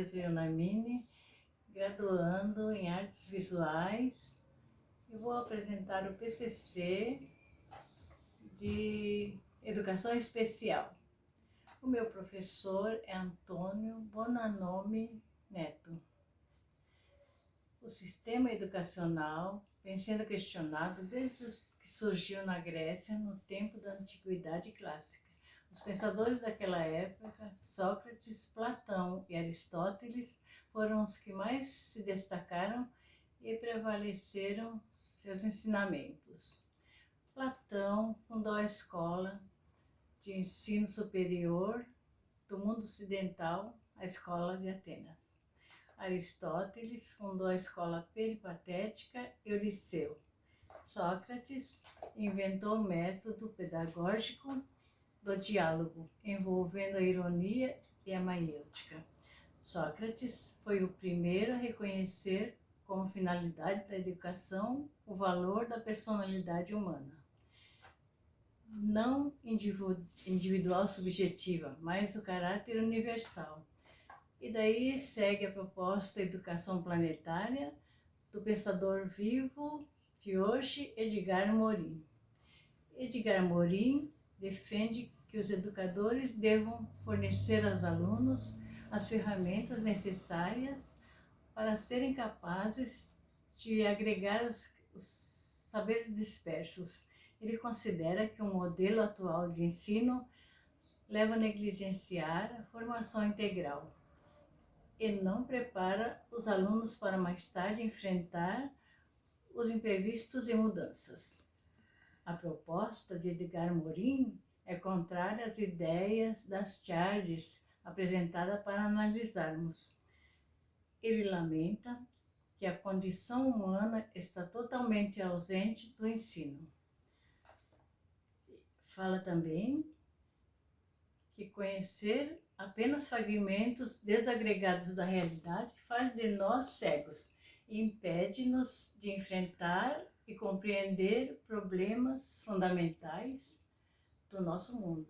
Matheus Leonamini, graduando em Artes Visuais, e vou apresentar o PCC de Educação Especial. O meu professor é Antônio Bonanome Neto. O sistema educacional vem sendo questionado desde que surgiu na Grécia no tempo da Antiguidade Clássica. Os pensadores daquela época, Sócrates, Platão e Aristóteles, foram os que mais se destacaram e prevaleceram seus ensinamentos. Platão fundou a escola de ensino superior do mundo ocidental, a Escola de Atenas. Aristóteles fundou a escola peripatética e o Liceu. Sócrates inventou o método pedagógico do diálogo, envolvendo a ironia e a maiêutica. Sócrates foi o primeiro a reconhecer como finalidade da educação o valor da personalidade humana. Não individual subjetiva, mas o caráter universal. E daí segue a proposta Educação Planetária do pensador vivo de hoje, Edgar Morin. Edgar Morin defende que os educadores devam fornecer aos alunos as ferramentas necessárias para serem capazes de agregar os saberes dispersos. Ele considera que o modelo atual de ensino leva a negligenciar a formação integral e não prepara os alunos para mais tarde enfrentar os imprevistos e mudanças. A proposta de Edgar Morin é contrária às ideias das charges apresentadas para analisarmos. Ele lamenta que a condição humana está totalmente ausente do ensino. Fala também que conhecer apenas fragmentos desagregados da realidade faz de nós cegos e impede-nos de enfrentar e compreender problemas fundamentais do nosso mundo,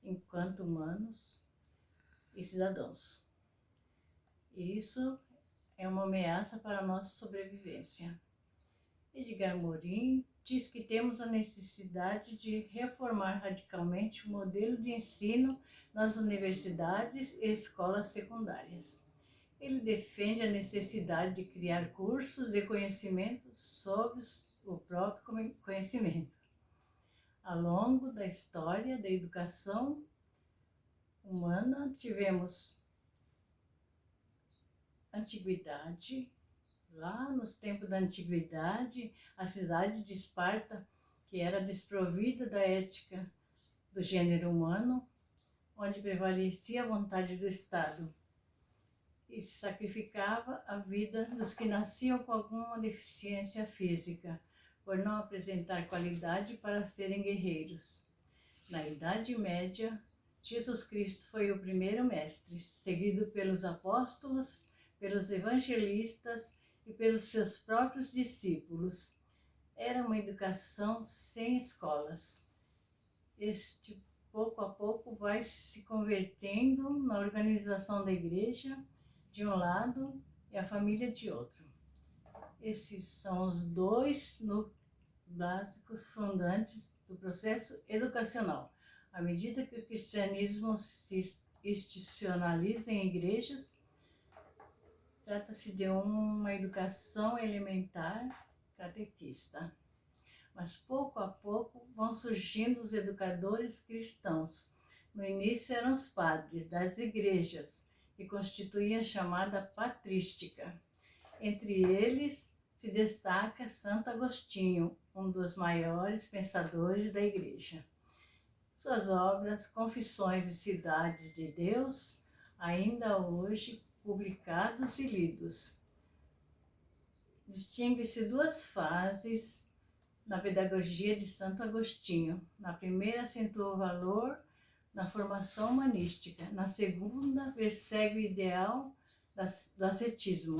enquanto humanos e cidadãos. E isso é uma ameaça para a nossa sobrevivência. Edgar Morin diz que temos a necessidade de reformar radicalmente o modelo de ensino nas universidades e escolas secundárias. Ele defende a necessidade de criar cursos de conhecimento sobre o próprio conhecimento. Ao longo da história da educação humana, tivemos antiguidade. Lá nos tempos da antiguidade, a cidade de Esparta, que era desprovida da ética do gênero humano, onde prevalecia a vontade do Estado e se sacrificava a vida dos que nasciam com alguma deficiência física, por não apresentar qualidade para serem guerreiros. Na Idade Média, Jesus Cristo foi o primeiro mestre, seguido pelos apóstolos, pelos evangelistas e pelos seus próprios discípulos. Era uma educação sem escolas. Este, pouco a pouco, vai se convertendo na organização da igreja de um lado e a família de outro. Esses são os dois básicos fundantes do processo educacional. À medida que o cristianismo se institucionaliza em igrejas, trata-se de uma educação elementar catequista. Mas pouco a pouco vão surgindo os educadores cristãos. No início eram os padres das igrejas, que constituíam a chamada patrística. Entre eles se destaca Santo Agostinho, um dos maiores pensadores da igreja. Suas obras, Confissões de Cidades de Deus, ainda hoje publicados e lidos. Distingue-se duas fases na pedagogia de Santo Agostinho. Na primeira, acentua o valor na formação humanística. Na segunda, persegue o ideal do ascetismo.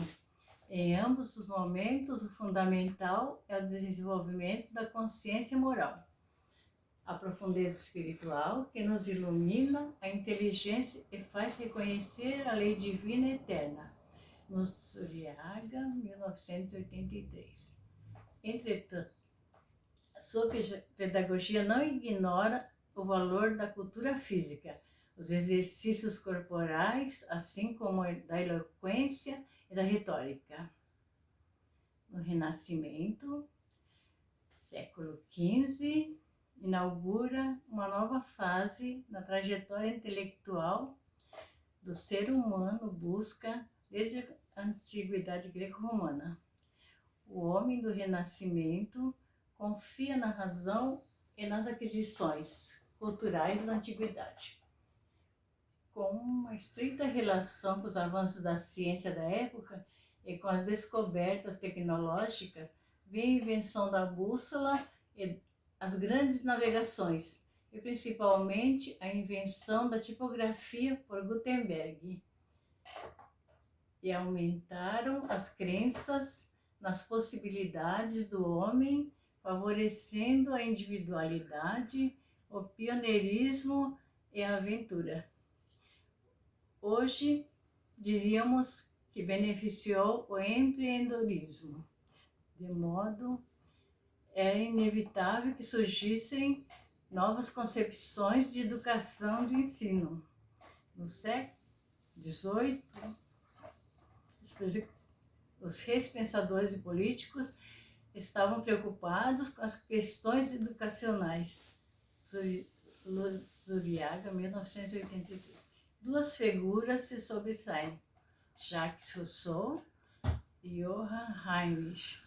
Em ambos os momentos, o fundamental é o desenvolvimento da consciência moral. a profundeza espiritual que nos ilumina a inteligência e faz reconhecer a lei divina eterna. Zuriaga, 1983. Entretanto, a sua pedagogia não ignora o valor da cultura física, os exercícios corporais, assim como da eloquência e da retórica. No Renascimento, século XV, inaugura uma nova fase na trajetória intelectual do ser humano, busca desde a antiguidade greco-romana. O homem do Renascimento confia na razão e nas aquisições culturais da antiguidade. Com uma estreita relação com os avanços da ciência da época e com as descobertas tecnológicas, vem a invenção da bússola e as grandes navegações, e principalmente a invenção da tipografia por Gutenberg. E aumentaram as crenças nas possibilidades do homem, favorecendo a individualidade, o pioneirismo e a aventura. Hoje, diríamos que beneficiou o empreendedorismo, de modo era inevitável que surgissem novas concepções de educação e de ensino. No século XVIII, os reis pensadores e políticos estavam preocupados com as questões educacionais. Zuriaga, 1983. Duas figuras se sobressaem: Jacques Rousseau e Johann Heinrich.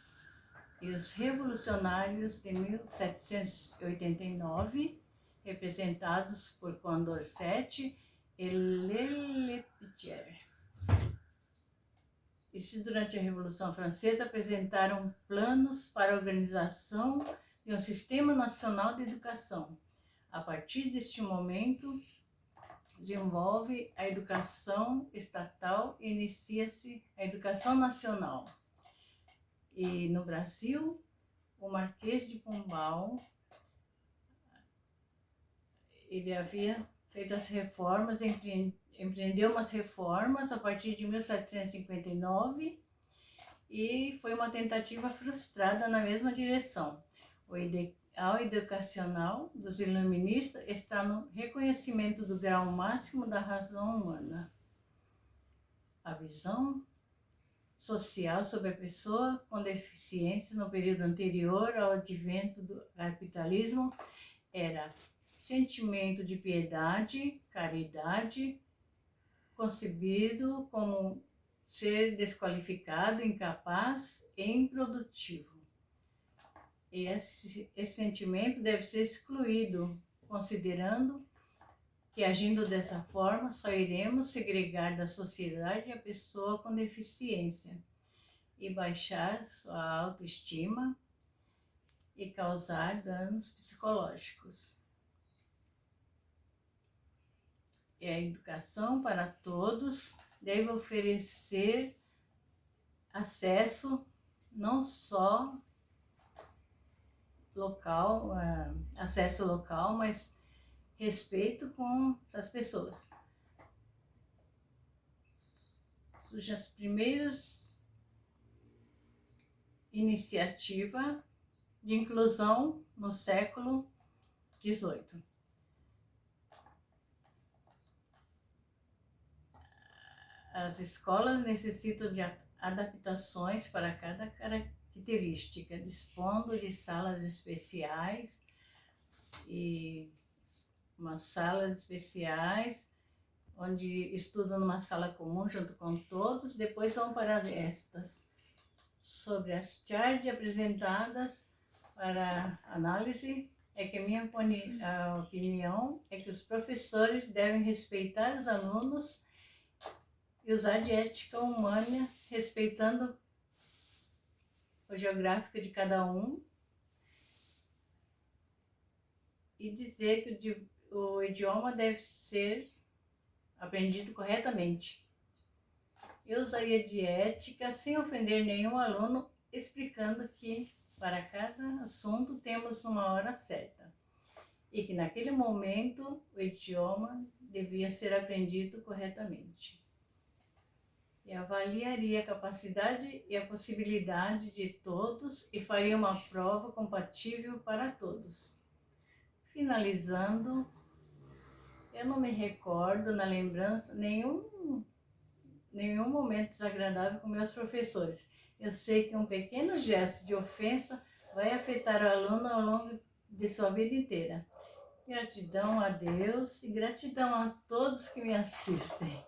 E os revolucionários de 1789, representados por Condorcet e Lepeletier. Estes, durante a Revolução Francesa, apresentaram planos para a organização de um sistema nacional de educação. A partir deste momento, desenvolve a educação estatal e inicia-se a educação nacional. E no Brasil, o Marquês de Pombal, ele havia feito as reformas, empreendeu umas reformas a partir de 1759 e foi uma tentativa frustrada na mesma direção. O ideal educacional dos iluministas está no reconhecimento do grau máximo da razão humana. A visão social sobre a pessoa com deficiência no período anterior ao advento do capitalismo era sentimento de piedade, caridade, concebido como ser desqualificado, incapaz e improdutivo. Esse sentimento deve ser excluído, considerando que agindo dessa forma só iremos segregar da sociedade a pessoa com deficiência e baixar sua autoestima e causar danos psicológicos. E a educação para todos deve oferecer acesso não só local, acesso local, mas respeito com as pessoas. Surgem as primeiras iniciativas de inclusão no século XVIII. As escolas necessitam de adaptações para cada característica, dispondo de salas especiais e umas salas especiais onde estudam numa sala comum junto com todos, depois vão para estas. Sobre as charges apresentadas para análise, é que a minha opinião é que os professores devem respeitar os alunos e usar de ética humana, respeitando o geográfico de cada um, e dizer que o idioma deve ser aprendido corretamente. Eu usaria de ética sem ofender nenhum aluno, explicando que para cada assunto temos uma hora certa. e que naquele momento o idioma devia ser aprendido corretamente. E avaliaria a capacidade e a possibilidade de todos e faria uma prova compatível para todos. Finalizando, eu não me recordo na lembrança nenhum momento desagradável com meus professores. Eu sei que um pequeno gesto de ofensa vai afetar o aluno ao longo de sua vida inteira. Gratidão a Deus e gratidão a todos que me assistem.